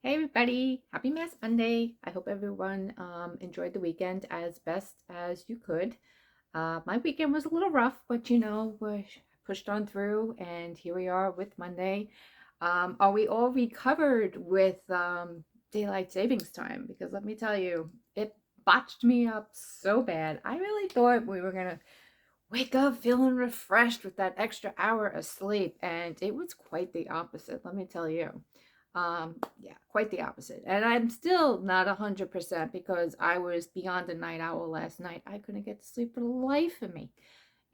Hey everybody, happy Mass Monday. I hope everyone enjoyed the weekend as best as you could. My weekend was a little rough, but we pushed on through and here we are with Monday. Are we all recovered with daylight savings time? Because let me tell you, it botched me up so bad. I really thought we were going to wake up feeling refreshed with that extra hour of sleep, and it was quite the opposite, let me tell you. Yeah, quite the opposite. And I'm still not 100% because I was beyond a night owl last night. I couldn't get to sleep for the life of me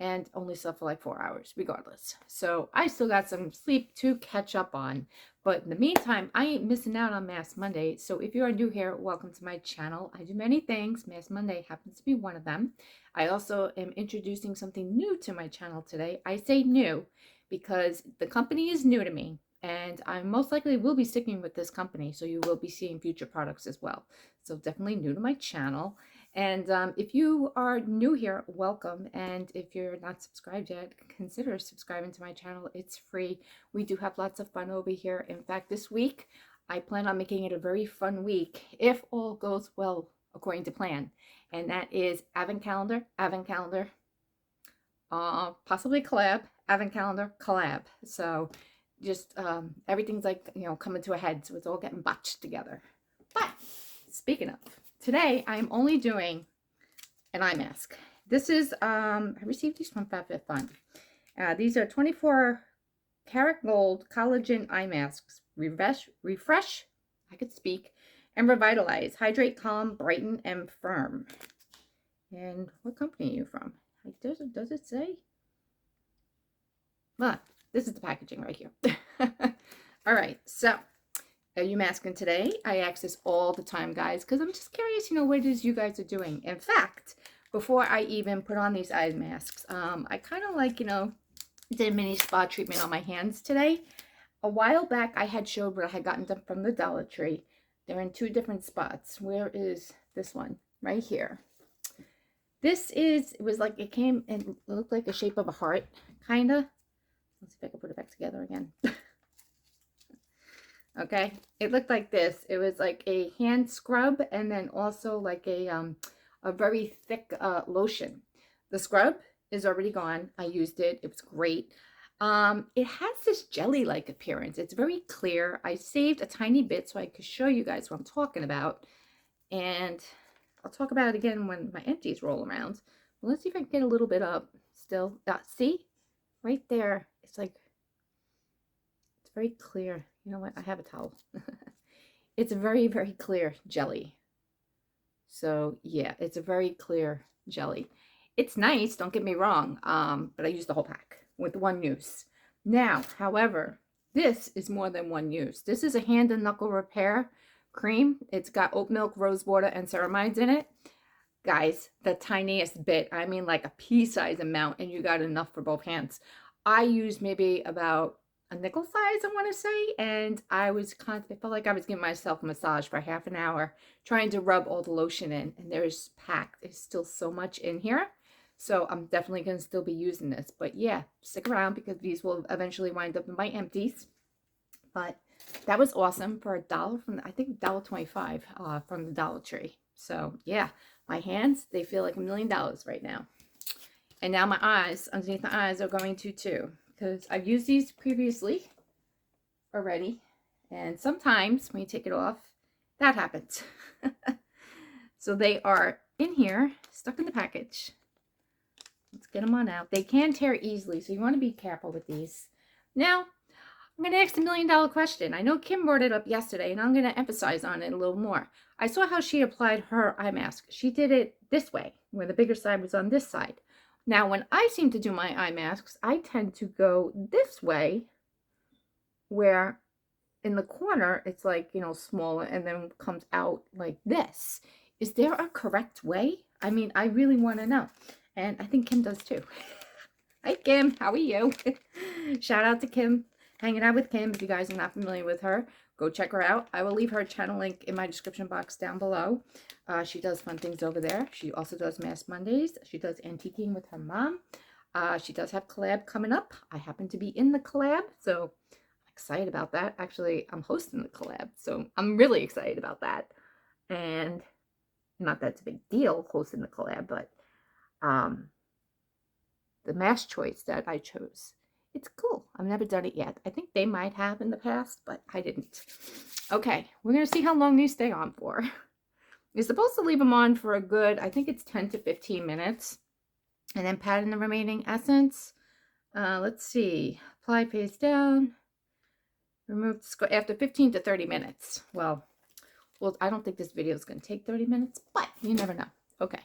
and only slept for like 4 hours regardless. So I still got some sleep to catch up on. But in the meantime, I ain't missing out on Mass Monday. So if you are new here, welcome to my channel. I do many things. Mass Monday happens to be one of them. I also am introducing something new to my channel today. I say new because the company is new to me. And I most likely will be sticking with this company, so you will be seeing future products as well. So definitely new to my channel. And if you are new here, welcome. And if you're not subscribed yet, consider subscribing to my channel. It's free. We do have lots of fun over here. In fact, this week, I plan on making it a very fun week, if all goes well according to plan. And that is Advent Calendar, possibly collab, Advent Calendar, collab. So just everything's like, coming to a head. So it's all getting botched together. But speaking of, today I'm only doing an eye mask. This is, I received these from FabFitFun. These are 24 karat gold collagen eye masks. Refresh, I could speak, and revitalize. Hydrate, calm, brighten, and firm. And what company are you from? Does it say? But this is the packaging right here. All right, so are you masking today? I ask this all the time, guys, because I'm just curious, what it is you guys are doing. In fact, before I even put on these eye masks, I kind of like, did a mini spa treatment on my hands today. A while back, I had showed what I had gotten them from the Dollar Tree. They're in two different spots. Where is this one? Right here. It was like, it came and it looked like the shape of a heart, kind of. Let's see if I can put it back together again. Okay, it looked like this. It was like a hand scrub and then also like a very thick lotion. The scrub is already gone. I used it. It was great. It has this jelly-like appearance. It's very clear. I saved a tiny bit so I could show you guys what I'm talking about. And I'll talk about it again when my empties roll around. But let's see if I can get a little bit up still. See? Right there. It's like, it's very clear. You know what? I have a towel. It's a very, very clear jelly. So yeah, it's a very clear jelly. It's nice, don't get me wrong, but I used the whole pack with one use. Now, however, this is more than one use. This is a hand and knuckle repair cream. It's got oat milk, rose water, and ceramides in it. Guys, the tiniest bit, I mean like a pea-size amount, and you got enough for both hands. I used maybe about a nickel size, I want to say, and I felt like I was giving myself a massage for half an hour, trying to rub all the lotion in, and there's still so much in here, so I'm definitely going to still be using this. But yeah, stick around because these will eventually wind up in my empties. But that was awesome for $1 from, I think, $1.25 from the Dollar Tree. So yeah, my hands, they feel like $1 million right now. And now my eyes, underneath the eyes, are going to too, because I've used these previously already. And sometimes when you take it off, that happens. So they are in here, stuck in the package. Let's get them on out. They can tear easily, so you want to be careful with these. Now, I'm going to ask the $1 million question. I know Kim brought it up yesterday, and I'm going to emphasize on it a little more. I saw how she applied her eye mask. She did it this way, where the bigger side was on this side. Now, when I seem to do my eye masks, I tend to go this way, where in the corner, it's like, smaller, and then comes out like this. Is there a correct way? I mean, I really want to know. And I think Kim does too. Hi, Kim. How are you? Shout out to Kim. Hanging out with Kim. If you guys are not familiar with her, go check her out. I will leave her channel link in my description box down below. She does fun things over there. She also does Mass Mondays. She does antiquing with her mom. She does have collab coming up. I happen to be in the collab, so excited about that. Actually, I'm hosting the collab, so I'm really excited about that. And not that it's a big deal hosting the collab, but the mask choice that I chose, it's cool. I've never done it yet. I think they might have in the past, but I didn't. Okay, we're going to see how long these stay on for. You're supposed to leave them on for a good, I think it's 10 to 15 minutes. And then pat in the remaining essence. Let's see. Apply face down. Remove after 15 to 30 minutes. Well, I don't think this video is going to take 30 minutes, but you never know. Okay.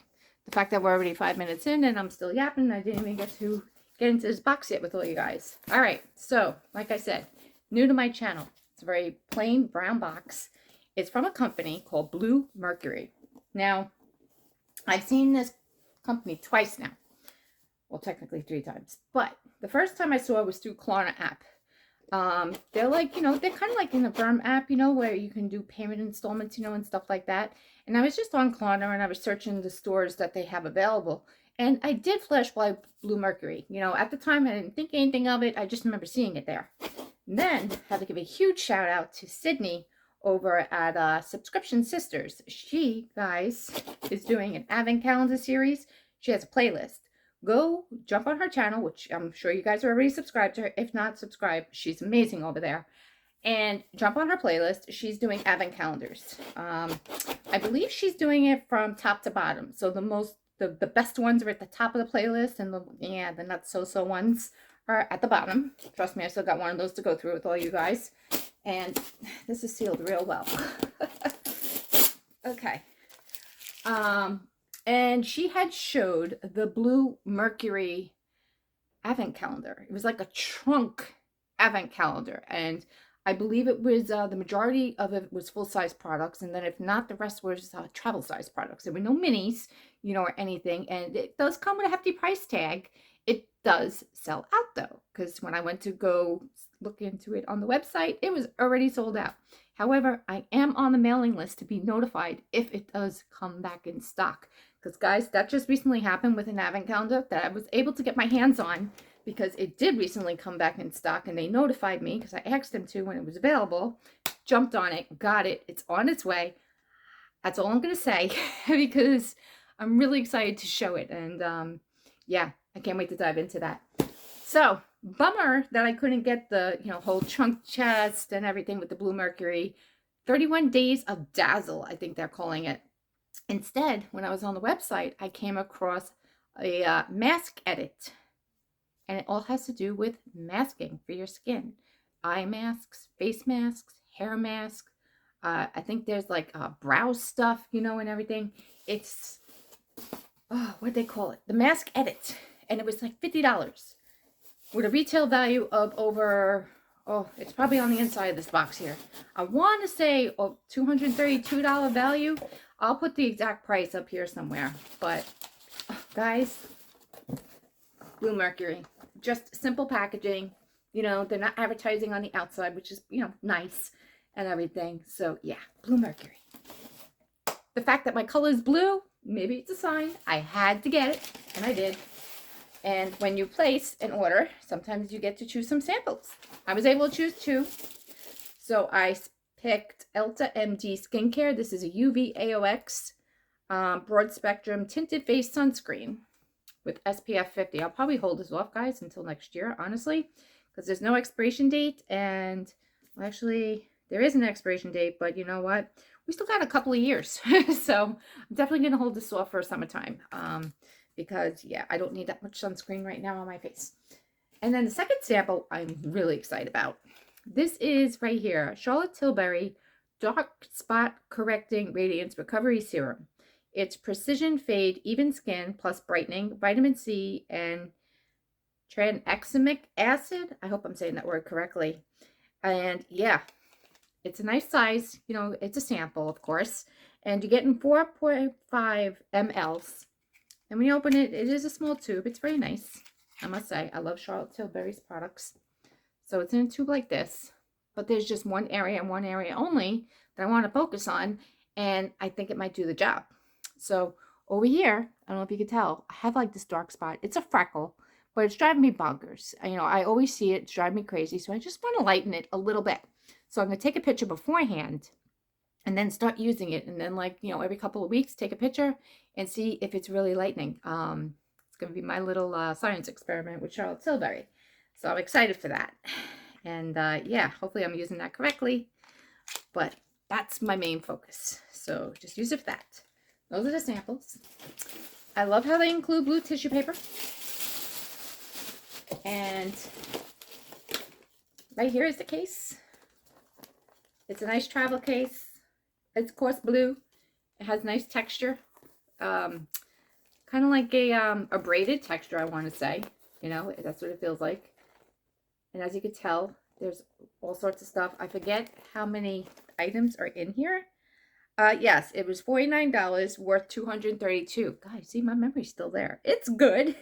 The fact that we're already 5 minutes in and I'm still yapping, I didn't even get to get into this box yet with all you guys. All right. So, like I said, new to my channel. It's a very plain brown box. It's from a company called BLUEMERCURY. Now, I've seen this company twice now. Well, technically 3 times. But the first time I saw it was through Klarna app. They're like, they're kind of like in the Verm app, where you can do payment installments, and stuff like that. And I was just on Klarna and I was searching the stores that they have available. And I did flash by BLUEMERCURY. At the time, I didn't think anything of it. I just remember seeing it there. And then I had to give a huge shout out to Sydney over at Subscription Sisters. She, guys, is doing an Advent Calendar series. She has a playlist. Go jump on her channel, which I'm sure you guys are already subscribed to her. If not, subscribe. She's amazing over there. And jump on her playlist. She's doing Advent calendars. I believe she's doing it from top to bottom. So the best ones are at the top of the playlist, and the not so ones are at the bottom. Trust me, I still got one of those to go through with all you guys. And this is sealed real well. Okay. And she had showed the BLUEMERCURY Advent calendar. It was like a trunk Advent calendar. And I believe it was, the majority of it was full-size products. And then if not, the rest was travel-size products. There were no minis, or anything. And it does come with a hefty price tag. It does sell out, though. Because when I went to go look into it on the website, it was already sold out. However, I am on the mailing list to be notified if it does come back in stock. Because, guys, that just recently happened with an Advent calendar that I was able to get my hands on because it did recently come back in stock, and they notified me because I asked them to when it was available. Jumped on it, got it. It's on its way. That's all I'm going to say because I'm really excited to show it. And, yeah, I can't wait to dive into that. So, bummer that I couldn't get the, whole trunk chest and everything with the BLUEMERCURY. 31 Days of Dazzle, I think they're calling it. Instead, when I was on the website, I came across a mask edit. And it all has to do with masking for your skin. Eye masks, face masks, hair masks. I think there's like brow stuff, and everything. It's, what'd they call it? The mask edit. And it was like $50. With a retail value of over, it's probably on the inside of this box here. I want to say $232 value. I'll put the exact price up here somewhere. But, guys, BLUEMERCURY. Just simple packaging. They're not advertising on the outside, which is, nice and everything. So, yeah, BLUEMERCURY. The fact that my color is blue, maybe it's a sign. I had to get it, and I did. And when you place an order, sometimes you get to choose some samples. I was able to choose 2. So I picked Elta MD Skincare. This is a UV AOX broad spectrum tinted face sunscreen with SPF 50. I'll probably hold this off, guys, until next year, honestly, because there's no expiration date. And well, actually, there is an expiration date, but you know what? We still got a couple of years. So I'm definitely going to hold this off for summertime. Because, yeah, I don't need that much sunscreen right now on my face. And then the second sample I'm really excited about. This is right here, Charlotte Tilbury Dark Spot Correcting Radiance Recovery Serum. It's Precision Fade Even Skin plus Brightening, Vitamin C, and tranexamic acid. I hope I'm saying that word correctly. And, yeah, it's a nice size. It's a sample, of course. And you get in 4.5 mLs. And when you open it, it is a small tube. It's very nice, I must say. I love Charlotte Tilbury's products. So it's in a tube like this. But there's just one area and one area only that I want to focus on. And I think it might do the job. So over here, I don't know if you can tell, I have like this dark spot. It's a freckle. but it's driving me bonkers. I always see it. It's driving me crazy. So I just want to lighten it a little bit. So I'm going to take a picture beforehand and then start using it. And then every couple of weeks, take a picture and see if it's really lightening. It's going to be my little science experiment with Charlotte Tilbury. So I'm excited for that. And yeah, hopefully I'm using that correctly. But that's my main focus. So just use it for that. Those are the samples. I love how they include blue tissue paper. And right here is the case. It's a nice travel case. It's, of course, blue. It has nice texture. Kind of like a braided texture, I want to say. That's what it feels like. And as you can tell, there's all sorts of stuff. I forget how many items are in here. Yes, it was $49, worth $232. Guys, see, my memory's still there. It's good.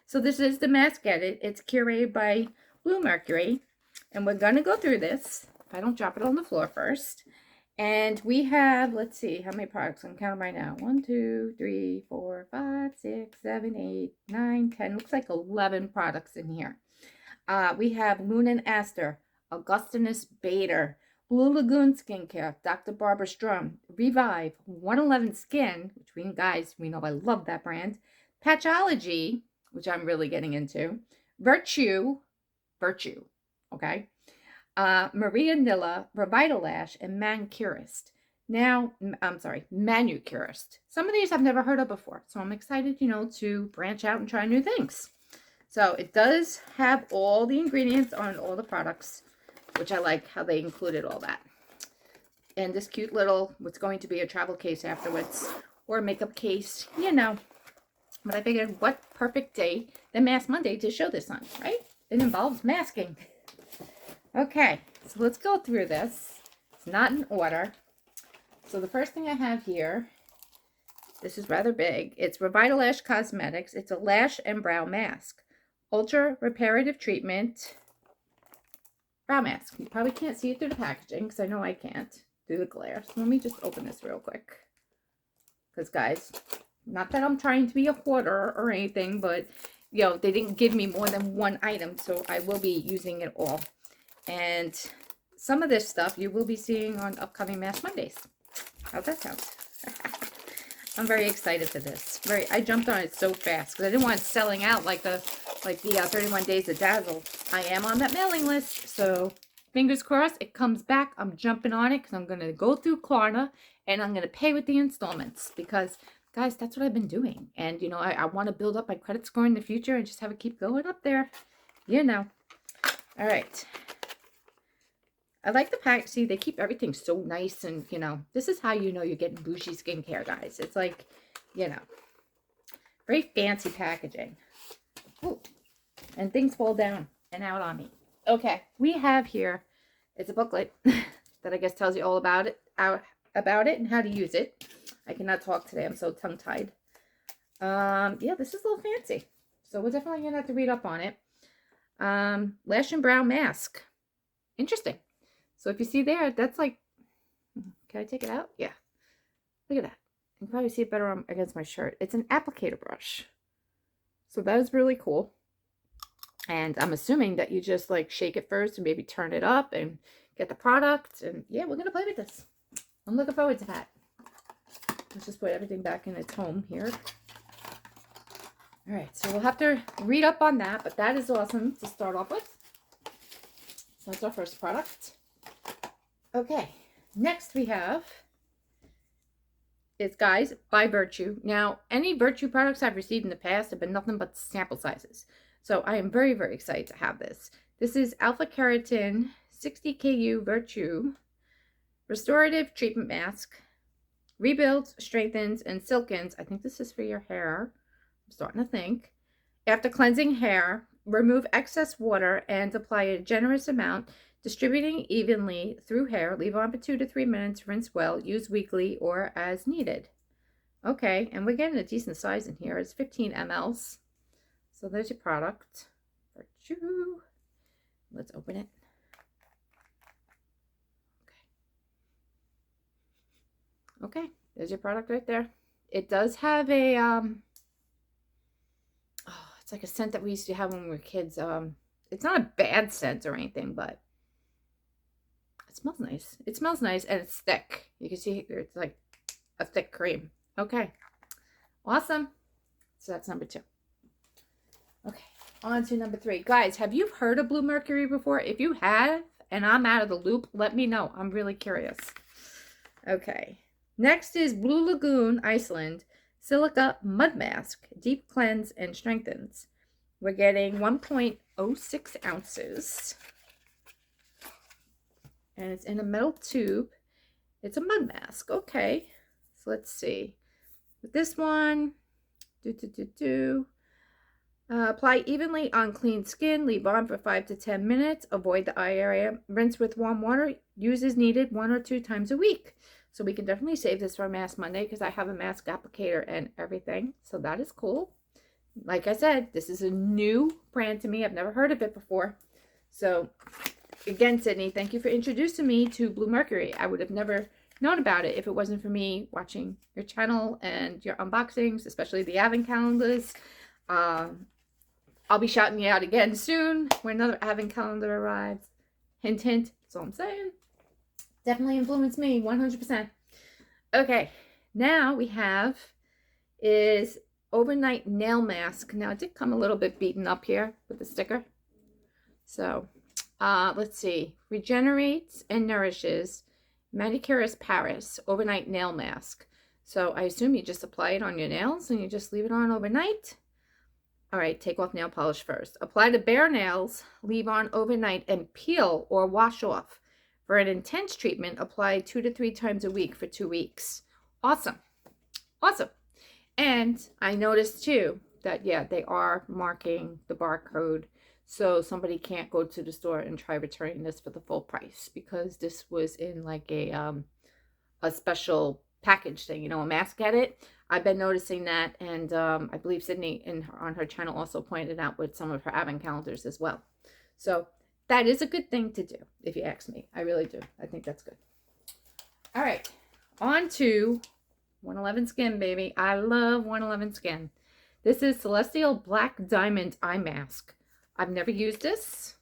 So this is the mask edit. It's curated by BLUEMERCURY. And we're going to go through this. If I don't drop it on the floor first. And we have, let's see, how many products? I'm counting right now. 1, 2, 3, 4, 5, 6, 7, 8, 9, 10. Looks like 11 products in here. We have Moon and Aster, Augustinus Bader, Blue Lagoon Skincare, Dr. Barbara Strum, Revive, 111 Skin, which we know I love that brand, Patchology, which I'm really getting into, Virtue, okay, Maria Nilla, Revitalash, and Manucurist. Manucurist. Some of these I've never heard of before, so I'm excited, to branch out and try new things. So it does have all the ingredients on all the products, which I like how they included all that. And this cute little, what's going to be a travel case afterwards, or a makeup case, But I figured, what perfect day than Mask Monday to show this on, right? It involves masking. Okay, so let's go through this. It's not in order. So the first thing I have here, this is rather big. It's Revitalash Cosmetics. It's a lash and brow mask. Ultra reparative treatment brow mask. You probably can't see it through the packaging because I know I can't through the glare. So let me just open this real quick. Because guys, not that I'm trying to be a hoarder or anything, but they didn't give me more than one item, so I will be using it all. And some of this stuff you will be seeing on upcoming Mask Mondays. How's that sound? I'm very excited for this. I jumped on it so fast because I didn't want it selling out like the 31 Days of Dazzle. I am on that mailing list, so fingers crossed it comes back. I'm jumping on it because I'm going to go through Klarna and I'm going to pay with the installments because, guys, that's what I've been doing. And, I want to build up my credit score in the future and just have it keep going up there. All right. I like the pack. See, they keep everything so nice and, this is how you're getting bougie skincare, guys. It's like, very fancy packaging. Ooh, and things fall down and out on me. Okay, we have here, it's a booklet that I guess tells you all about it and how to use it. I cannot talk today. I'm so tongue-tied. Yeah, this is a little fancy. So we're definitely going to have to read up on it. Lash and brow mask. Interesting. So if you see there, that's like, can I take it out? Yeah. Look at that. You can probably see it better against my shirt. It's an applicator brush. So that is really cool. And I'm assuming that you just shake it first and maybe turn it up and get the product. And yeah, we're going to play with this. I'm looking forward to that. Let's just put everything back in its home here. All right, so we'll have to read up on that, but that is awesome to start off with. So that's our first product. Okay, next we have is, guys, by Virtue. Now, any Virtue products I've received in the past have been nothing but sample sizes. So I am very, very excited to have this. This is Alpha Keratin 60 KU Virtue Restorative Treatment Mask. Rebuilds, strengthens, and silkens. I think this is for your hair. I'm starting to think. After cleansing hair, remove excess water and apply a generous amount, distributing evenly through hair. Leave on for 2 to 3 minutes. Rinse well. Use weekly or as needed. Okay, and we're getting a decent size in here. It's 15 mLs. So there's your product. Virtue. Let's open it. Okay, there's your product right there. It does have a, it's It's like a scent that we used to have when we were kids. It's not a bad scent or anything, but it smells nice. It smells nice, and it's thick. You can see it's like a thick cream. Okay. Awesome. So that's number 2. Okay. On to number 3. Guys, have you heard of Bluemercury before? If you have, and I'm out of the loop, let me know. I'm really curious. Okay. Next is Blue Lagoon, Iceland. Silica Mud Mask. Deep cleanse and strengthens. We're getting 1.06 ounces. And it's in a metal tube. It's a mud mask. Okay. So let's see. With this one, apply evenly on clean skin. Leave on for 5 to 10 minutes. Avoid the eye area. Rinse with warm water. Use as needed 1 or 2 times a week. So we can definitely save this for Mask Monday because I have a mask applicator and everything. So that is cool. Like I said, this is a new brand to me. I've never heard of it before. So again, Sydney, thank you for introducing me to Bluemercury. I would have never known about it if it wasn't for me watching your channel and your unboxings, especially the advent calendars. I'll be shouting you out again soon when another advent calendar arrives. Hint, hint. That's all I'm saying. Definitely influenced me 100%. Okay, now we have is overnight nail mask. Now it did come a little bit beaten up here with the sticker. So let's see. Regenerates and nourishes Manicurist Paris overnight nail mask. So I assume you just apply it on your nails and you just leave it on overnight. All right, take off nail polish first. Apply to bare nails, leave on overnight, and peel or wash off. For an intense treatment, apply 2 to 3 times a week for 2 weeks. Awesome. Awesome. And I noticed too that, yeah, they are marking the barcode so somebody can't go to the store and try returning this for the full price because this was in like a special package thing, you know, a mask edit. I've been noticing that, and I believe Sydney on her channel also pointed out with some of her advent calendars as well. So that is a good thing to do, if you ask me. I really do. I think that's good. All right, on to 111 Skin, baby. I love 111 Skin. This is Celestial Black Diamond Eye Mask. I've never used this.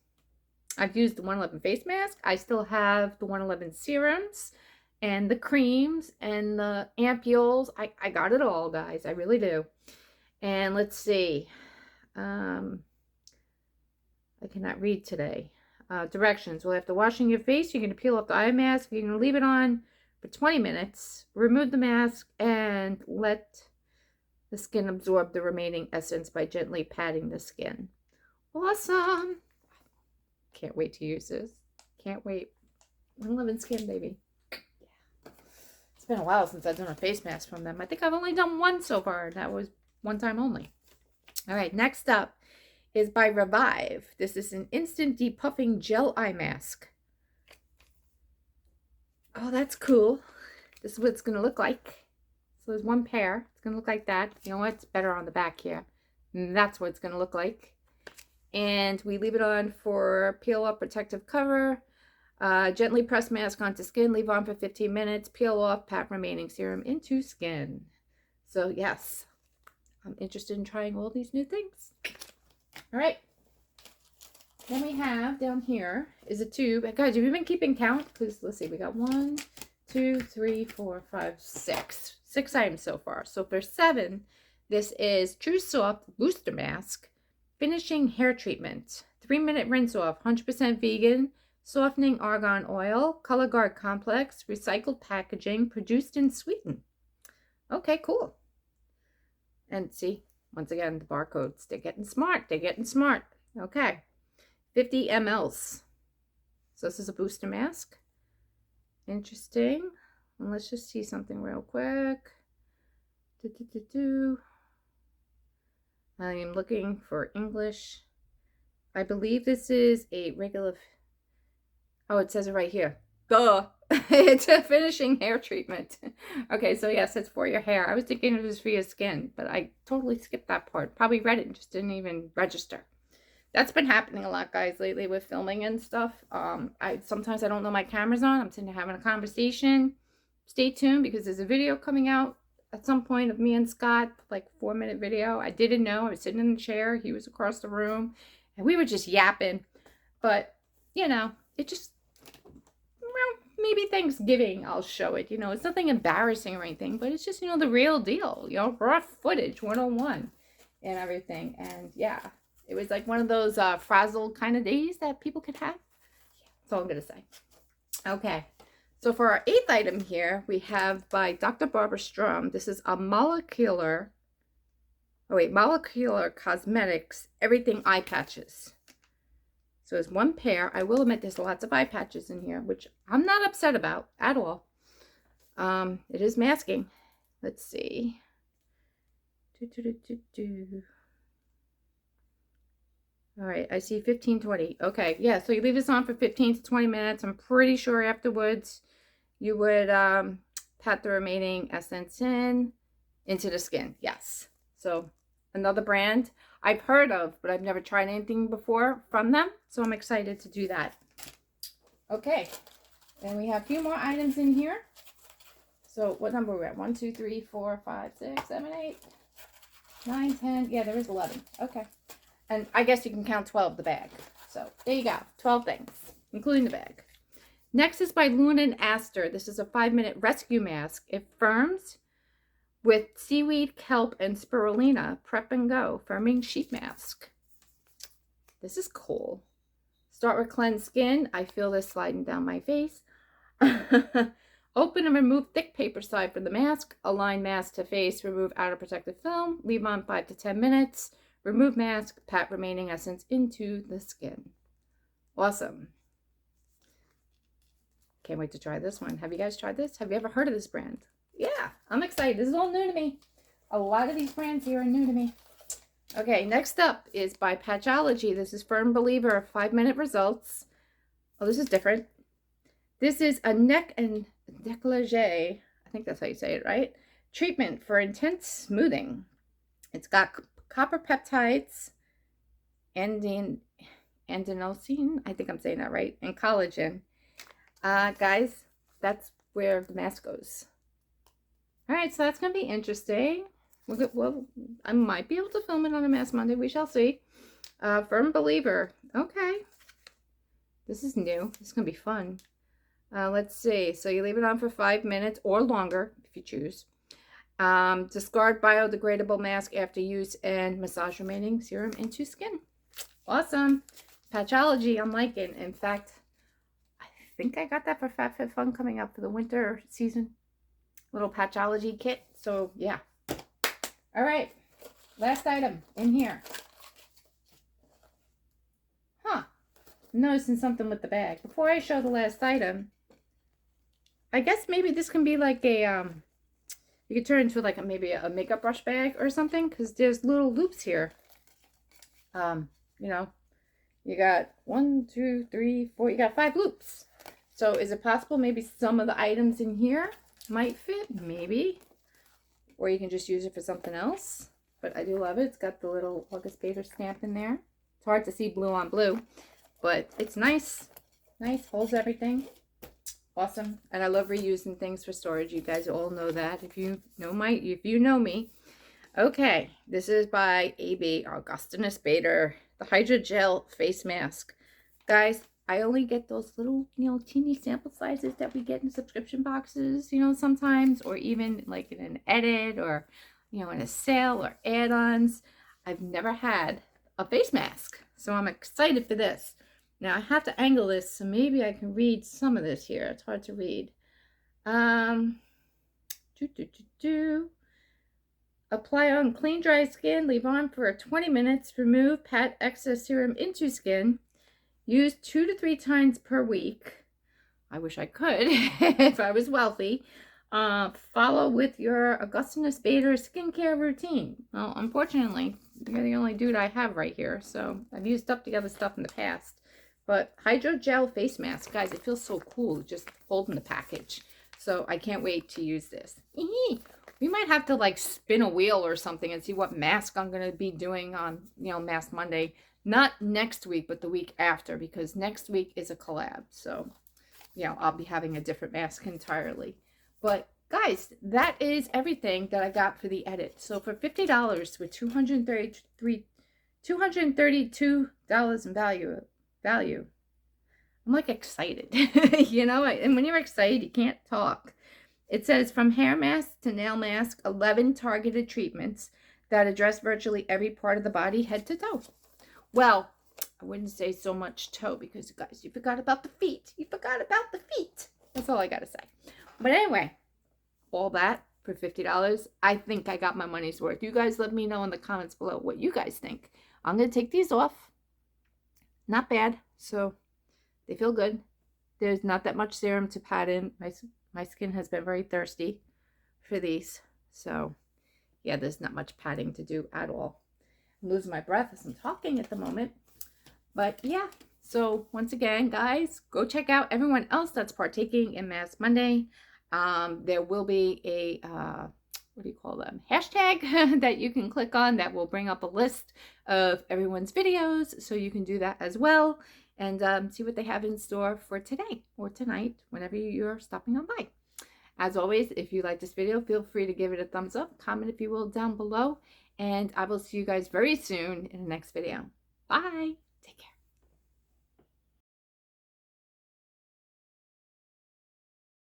I've used the 111 face mask. I still have the 111 serums and the creams and the ampules. I got it all, guys. I really do. And let's see. I cannot read today. Directions. Well, after washing your face, you're going to peel off the eye mask. You're going to leave it on for 20 minutes. Remove the mask and let the skin absorb the remaining essence by gently patting the skin. Awesome. Can't wait to use this. Can't wait. 111 Skin, baby. Yeah. It's been a while since I've done a face mask from them. I think I've only done one so far. And that was one time only. All right, next up is by Revive. This is an instant depuffing gel eye mask. Oh, that's cool. This is what it's going to look like. So there's one pair. It's going to look like that. You know what? It's better on the back here. And that's what it's going to look like. And we leave it on for peel off protective cover. Gently press mask onto skin. Leave on for 15 minutes. Peel off. Pat remaining serum into skin. So yes, I'm interested in trying all these new things. All right. Then we have down here is a tube. Guys, have you been keeping count? Because let's see, we got 1, 2, 3, 4, 5, 6. 6 items so far. So for 7, this is True Soft Booster Mask. Finishing hair treatment. 3-minute rinse off. 100% vegan. Softening argan oil. Color Guard complex. Recycled packaging. Produced in Sweden. Okay, cool. And see, once again, the barcodes. They're getting smart. They're getting smart. Okay. 50 mLs. So this is a booster mask. Interesting. And let's just see something real quick. I am looking for English. I believe this is a regular... Oh, it says it right here. Duh! It's a finishing hair treatment. Okay, so yes, it's for your hair. I was thinking it was for your skin, but I totally skipped that part. Probably read it and just didn't even register. That's been happening a lot, guys, lately with filming and stuff. Sometimes I don't know my camera's on. I'm sitting there having a conversation. Stay tuned because there's a video coming out at some point of me and Scott, like 4-minute video. I didn't know. I was sitting in the chair. He was across the room. And we were just yapping. But, you know, it just, well, maybe Thanksgiving I'll show it. You know, it's nothing embarrassing or anything. But it's just, you know, the real deal. You know, raw footage, 101 and everything. And, yeah, it was like one of those frazzled kind of days that people could have. That's all I'm going to say. Okay. So for our 8th item here, we have by Dr. Barbara Strum. This is a molecular cosmetics, everything eye patches. So it's 1 pair. I will admit there's lots of eye patches in here, which I'm not upset about at all. It is masking. Let's see. All right, I see 15, 20. Okay, yeah, so you leave this on for 15 to 20 minutes. I'm pretty sure afterwards you would pat the remaining essence into the skin. Yes. So another brand I've heard of, but I've never tried anything before from them. So I'm excited to do that. Okay. And we have a few more items in here. So what number are we at? 1, 2, 3, 4, 5, 6, 7, 8, 9, 10. Yeah, there is 11. Okay. And I guess you can count 12 the bag. So there you go. 12 things, including the bag. Next is by Luna and Aster. This is a 5-minute rescue mask. It firms with seaweed, kelp, and spirulina. Prep and go. Firming sheet mask. This is cool. Start with cleansed skin. I feel this sliding down my face. Open and remove thick paper side from the mask. Align mask to face. Remove outer protective film. Leave on 5 to 10 minutes. Remove mask. Pat remaining essence into the skin. Awesome. Can't wait to try this one. Have you guys tried this? Have you ever heard of this brand? Yeah, I'm excited. This is all new to me. A lot of these brands here are new to me. Okay, next up is by Patchology. This is Firm Believer 5-minute results. Oh, this is different. This is a neck and décolleté, I think that's how you say it, right? Treatment for intense smoothing. It's got copper peptides, adenosine, I think I'm saying that right, and collagen. Guys, that's where the mask goes. All right, so that's going to be interesting. Well, I might be able to film it on a Mask Monday. We shall see. Firm Believer. Okay. This is new. This is going to be fun. Let's see. So you leave it on for 5 minutes or longer if you choose. Discard biodegradable mask after use and massage remaining serum into skin. Awesome. Patchology, I'm liking. In fact, I think I got that for FabFitFun coming up for the winter season. Little Patchology kit. So, yeah. All right. Last item in here. Huh. I'm noticing something with the bag. Before I show the last item, I guess maybe this can be like a, you could turn into like maybe a makeup brush bag or something, because there's little loops here. You know, you got 1, 2, 3, 4, you got 5 loops. So is it possible maybe some of the items in here might fit? Maybe. Or you can just use it for something else. But I do love it. It's got the little August Bader stamp in there. It's hard to see blue on blue, but it's nice. Nice, holds everything. Awesome. And I love reusing things for storage. You guys all know that. If you know me. Okay, this is by AB Augustinus Bader, the Hydrogel face mask. Guys, I only get those little, teeny sample sizes that we get in subscription boxes, sometimes, or even like in an edit or, in a sale or add-ons. I've never had a face mask, so I'm excited for this. Now I have to angle this, so maybe I can read some of this here. It's hard to read. Apply on clean, dry skin. Leave on for 20 minutes. Remove, pat excess serum into skin. Use 2 to 3 times per week. I wish I could if I was wealthy. Follow with your Augustinus Bader skincare routine. Well, unfortunately, you're the only dude I have right here, so I've used up the other stuff in the past. But hydrogel face mask, guys, it feels so cool just holding the package. So I can't wait to use this. We might have to like spin a wheel or something and see what mask I'm going to be doing on, Mask Monday. Not next week, but the week after, because next week is a collab. So, I'll be having a different mask entirely. But guys, that is everything that I got for the edit. So for $50 with $232 in value, I'm like excited, you know, and when you're excited, you can't talk. It says from hair mask to nail mask, 11 targeted treatments that address virtually every part of the body, head to toe. Well, I wouldn't say so much toe because, guys, you forgot about the feet. You forgot about the feet. That's all I got to say. But anyway, all that for $50. I think I got my money's worth. You guys let me know in the comments below what you guys think. I'm going to take these off. Not bad. So they feel good. There's not that much serum to pat in. My skin has been very thirsty for these. So yeah, there's not much patting to do at all. I'm losing my breath as I'm talking at the moment. But yeah, so once again, guys, go check out everyone else that's partaking in Mask Monday. There will be a, what do you call them? Hashtag that you can click on that will bring up a list of everyone's videos. So you can do that as well and see what they have in store for today or tonight, whenever you're stopping on by. As always, if you like this video, feel free to give it a thumbs up, comment if you will down below, and I will see you guys very soon in the next video. Bye. Take care.